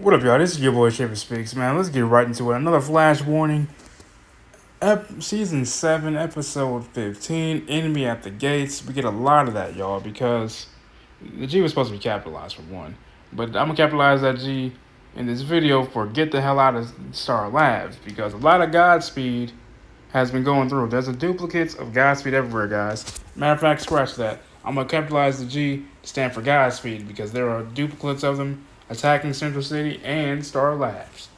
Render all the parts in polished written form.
What up, y'all? This is your boy Chipper Speaks, man. Let's get right into it. Another flash warning. Season 7, episode 15, Enemy at the Gates. We get a lot of that, y'all, because the G was supposed to be capitalized for one. But I'm going to capitalize that G in this video for get the hell out of Star Labs, because a lot of Godspeed has been going through. There's a duplicates of Godspeed everywhere, guys. Matter of fact, scratch that. I'm going to capitalize the G to stand for Godspeed, because there are duplicates of them attacking Central City and Star Labs.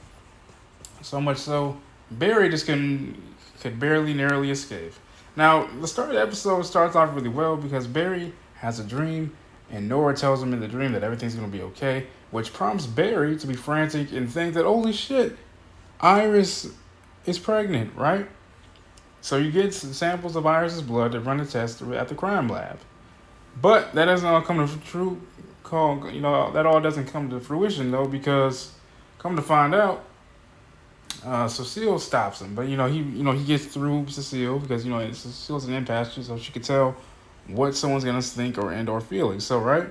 So much so, Barry just could barely narrowly escape. Now, the start of the episode starts off really well because Barry has a dream, and Nora tells him in the dream that everything's going to be okay, which prompts Barry to be frantic and think that, holy shit, Iris is pregnant, right? So you get samples of Iris's blood to run a test at the crime lab. But that doesn't all come to true call, that all doesn't come to fruition though, because come to find out, Cecile stops him. But he gets through Cecile because Cecile's an empath, so she can tell what someone's gonna think or feeling. So right,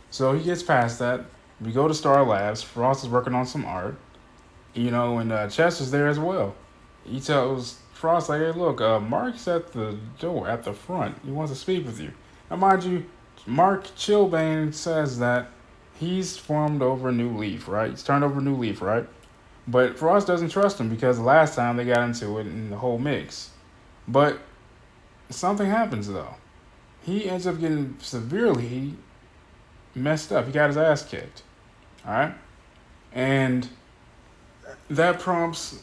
so he gets past that. We go to Star Labs. Frost is working on some art, and Chester's there as well. He tells Frost like, "Hey, look, Mark's at the door at the front. He wants to speak with you." Now, mind you, Mark Chillblaine says that he's formed over a new leaf, right? He's turned over a new leaf, right? But Frost doesn't trust him because the last time they got into it in the whole mix. But something happens, though. He ends up getting severely messed up. He got his ass kicked, all right? And that prompts,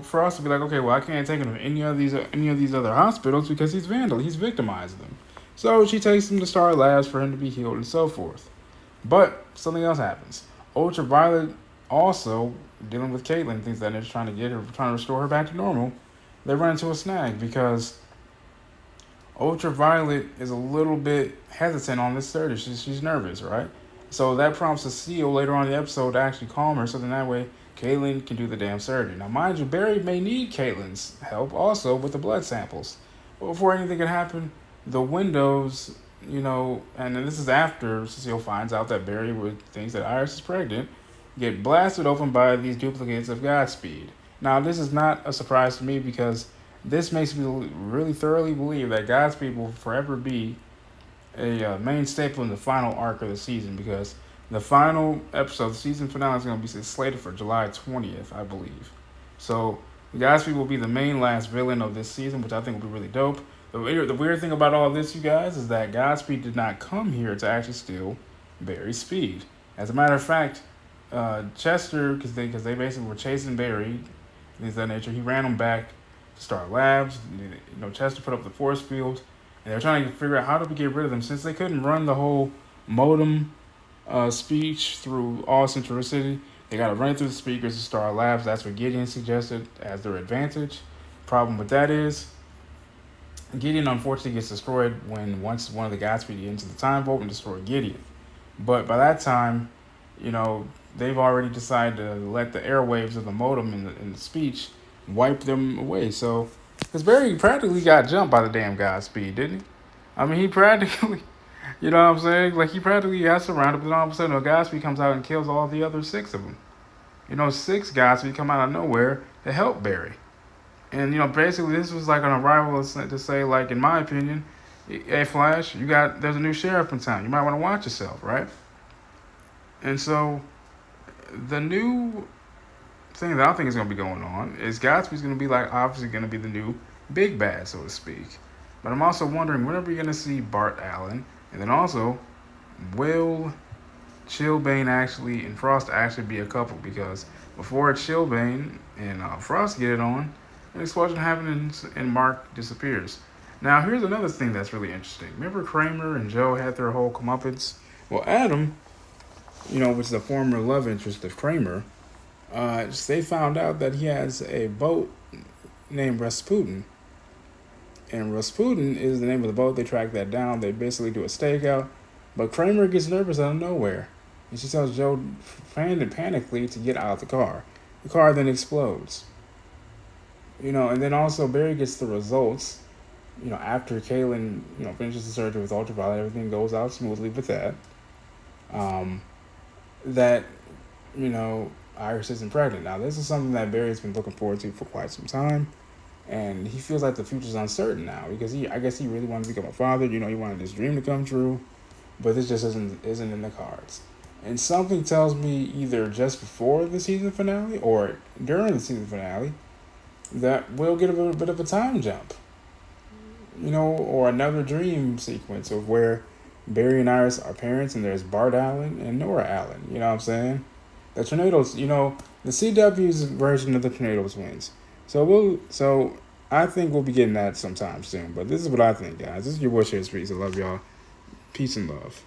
Frost to be like, okay, well, I can't take him to any of these other hospitals because he's victimized them. So she takes him to Star Labs for him to be healed and so forth. But something else happens. Ultraviolet also dealing with Caitlin, thinks that they're trying to restore her back to normal. They run into a snag because Ultraviolet is a little bit hesitant on this surgery. She's nervous, right? So that prompts Cecile later on in the episode to actually calm her, so then that way Caitlin can do the damn surgery. Now, mind you, Barry may need Caitlin's help also with the blood samples. But before anything can happen, the windows, and then this is after Cecile finds out that Barry thinks that Iris is pregnant, get blasted open by these duplicates of Godspeed. Now, this is not a surprise to me because this makes me really thoroughly believe that Godspeed will forever be a main staple in the final arc of the season, because the final episode, the season finale, is going to be slated for July 20th, I believe. So Godspeed will be the main last villain of this season, which I think will be really dope. The weird thing about all this, you guys, is that Godspeed did not come here to actually steal Barry's speed. As a matter of fact, Chester, because they basically were chasing Barry, things of that nature, he ran them back to Star Labs. Chester put up the force field, and they're trying to figure out how do we get rid of them since they couldn't run the whole modem speech through all Central City. They got to run it through the speakers of Star Labs. That's what Gideon suggested as their advantage. Problem with that is, Gideon unfortunately gets destroyed once one of the Godspeed gets into the time vault and destroy Gideon. But by that time, they've already decided to let the airwaves of the modem in the speech wipe them away. So, because Barry practically got jumped by the damn Godspeed, didn't he? I mean, he practically, you know what I'm saying? Like, he practically got surrounded, but all of a sudden, a Godspeed comes out and kills all the other 6 of them. 6 Godspeed come out of nowhere to help Barry. And, basically, this was like an arrival to say, like, in my opinion, hey, Flash, there's a new sheriff in town. You might want to watch yourself, right? And so, the new thing that I think is going to be going on is Godspeed's going to be, obviously going to be the new big bad, so to speak. But I'm also wondering, when are we going to see Bart Allen? And then also, will Chillblaine and Frost actually be a couple? Because before Chillblaine and Frost get it on, an explosion happens and Mark disappears. Now, here's another thing that's really interesting. Remember Kramer and Joe had their whole comeuppance? Well, Adam, which is the former love interest of Kramer, they found out that he has a boat named Rasputin. And Rasputin is the name of the boat. They track that down. They basically do a stakeout. But Kramer gets nervous out of nowhere. And she tells Joe panically to get out of the car. The car then explodes. And then also Barry gets the results, after Kaylin, finishes the surgery with Ultraviolet, everything goes out smoothly with that. That you know, Iris isn't pregnant. Now, this is something that Barry's been looking forward to for quite some time. And he feels like the future's uncertain now because I guess he really wanted to become a father. You know, he wanted his dream to come true, but this just isn't in the cards. And something tells me either just before the season finale or during the season finale that we'll get a little bit of a time jump. You know, or another dream sequence of where Barry and Iris are parents and there's Bart Allen and Nora Allen. You know what I'm saying? The Tornadoes, you know, the CW's version of the Tornado Twins. So I think we'll be getting that sometime soon. But this is what I think, guys. This is your Bush History. I love y'all. Peace and love.